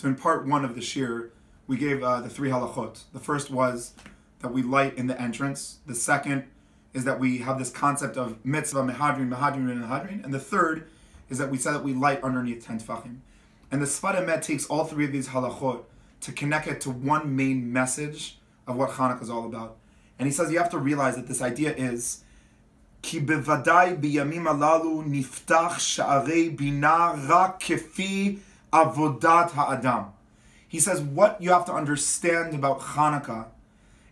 So in part one of the shir, we gave the three halachot. The first was that we light in the entrance. The second is that we have this concept of mitzvah, mehadrin, mehadrin, and mehadrin. And the third is that we said that we light underneath 10 tefachim. And the Sfat Emet takes all three of these halachot to connect it to one main message of what Chanukah is all about. And he says you have to realize that this idea is Ki bevadai biyamim alalu niftach sha'arei bina rak kefi avodat ha'adam. He says what you have to understand about Chanukah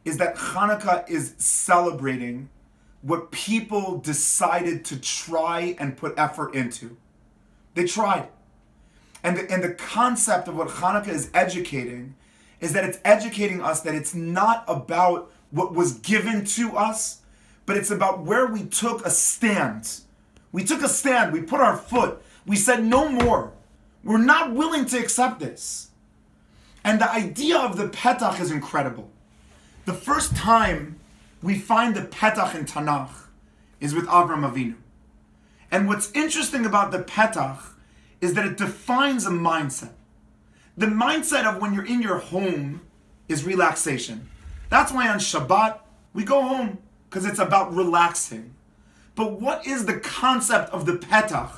is that Chanukah is celebrating what people decided to try and put effort into. They tried. And the concept of what Chanukah is educating is that it's educating us that it's not about what was given to us, but it's about where we took a stand. We took a stand, we put our foot, we said no more. We're not willing to accept this. And the idea of the petach is incredible. The first time we find the petach in Tanakh is with Avraham Avinu. And what's interesting about the petach is that it defines a mindset. The mindset of when you're in your home is relaxation. That's why on Shabbat we go home, because it's about relaxing. But what is the concept of the petach?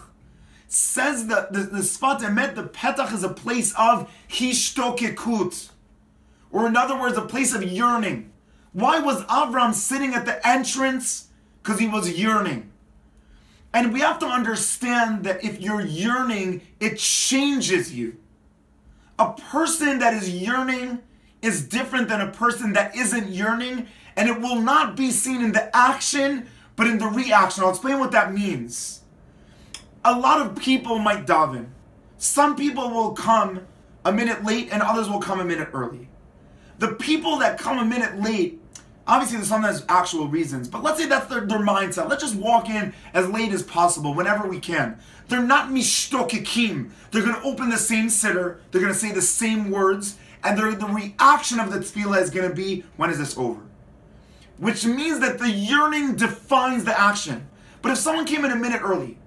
Says the Sfat Emet, the petach is a place of hishtokekut, or in other words, a place of yearning. Why was Avram sitting at the entrance? Because he was yearning. And we have to understand that if you're yearning, it changes you. A person that is yearning is different than a person that isn't yearning, and it will not be seen in the action, but in the reaction. I'll explain what that means. A lot of people might daven. Some people will come a minute late, and others will come a minute early. The people that come a minute late, obviously there's sometimes actual reasons, but let's say that's their mindset. Let's just walk in as late as possible, whenever we can. They're not mishtokekim. They're going to open the same siddur, they're going to say the same words, and the reaction of the tefillah is going to be, when is this over? Which means that the yearning defines the action. But if someone came in a minute early,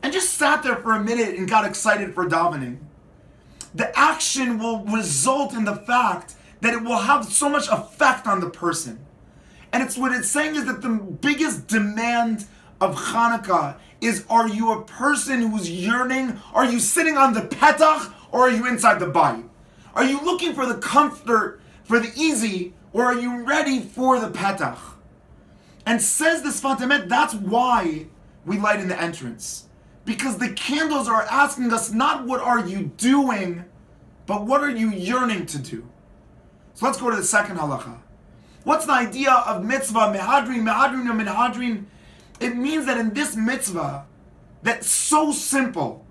and just sat there for a minute and got excited for davening, the action will result in the fact that it will have so much effect on the person. And it's what it's saying is that the biggest demand of Chanukah is, are you a person who's yearning? Are you sitting on the petach, or are you inside the bayit? Are you looking for the comfort, for the easy, or are you ready for the petach? And says the Sfat Emet, that's why we light in the entrance. Because the candles are asking us not what are you doing, but what are you yearning to do? So let's go to the second halacha. What's the idea of mitzvah, mehadrin, mehadrin, and mehadrin? It means that in this mitzvah, that's so simple.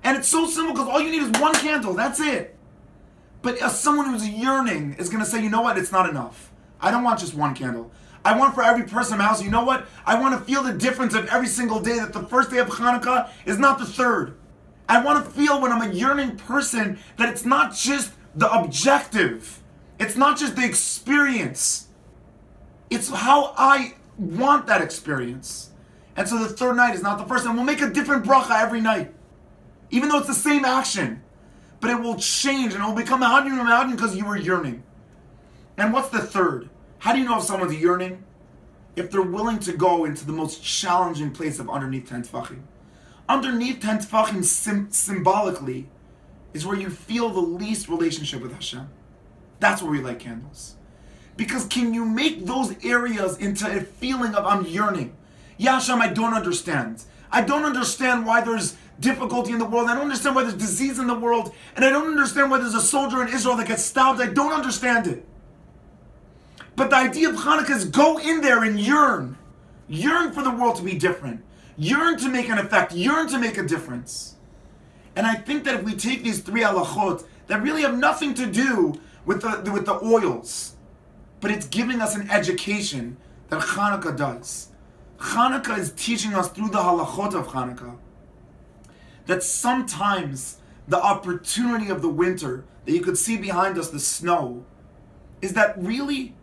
And it's so simple because all you need is one candle, that's it. But as someone who's yearning is going to say, you know what, it's not enough. I don't want just one candle. I want for every person in my house, you know what? I want to feel the difference of every single day, that the first day of Chanukah is not the third. I want to feel, when I'm a yearning person, that it's not just the objective. It's not just the experience. It's how I want that experience. And so the third night is not the first. And we'll make a different bracha every night. Even though it's the same action. But it will change and it will become a hadrin because you were yearning. And what's the third? How do you know if someone's yearning? If they're willing to go into the most challenging place of underneath 10 tefachim. Underneath 10 tefachim symbolically is where you feel the least relationship with Hashem. That's where we light candles. Because can you make those areas into a feeling of I'm yearning? Yeah, Hashem, I don't understand. I don't understand why there's difficulty in the world. I don't understand why there's disease in the world. And I don't understand why there's a soldier in Israel that gets stabbed. I don't understand it. But the idea of Chanukah is go in there and yearn. Yearn for the world to be different. Yearn to make an effect. Yearn to make a difference. And I think that if we take these three halachot that really have nothing to do with the oils, but it's giving us an education that Chanukah does. Chanukah is teaching us through the halachot of Chanukah that sometimes the opportunity of the winter, that you could see behind us, the snow, is that really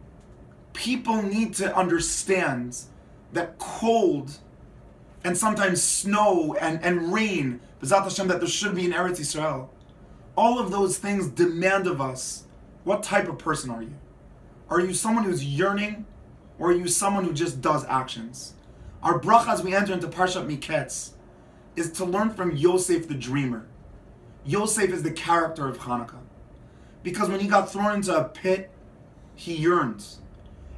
people need to understand that cold and sometimes snow and rain, B'ezrat Hashem, that there should be in Eretz Yisrael, All of those things demand of us, what type of person are you? Are you someone who's yearning, or are you someone who just does actions? Our bracha as we enter into Parashat Miketz is to learn from Yosef the dreamer. Yosef is the character of Chanukah. Because when he got thrown into a pit, he yearned.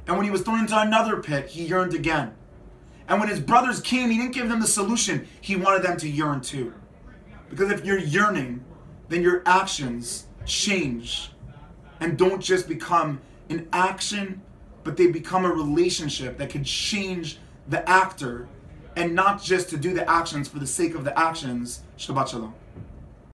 And when he was thrown into another pit, he yearned again. And when his brothers came, he didn't give them the solution. He wanted them to yearn too. Because if you're yearning, then your actions change and don't just become an action, but they become a relationship that can change the actor and not just to do the actions for the sake of the actions. Shabbat Shalom.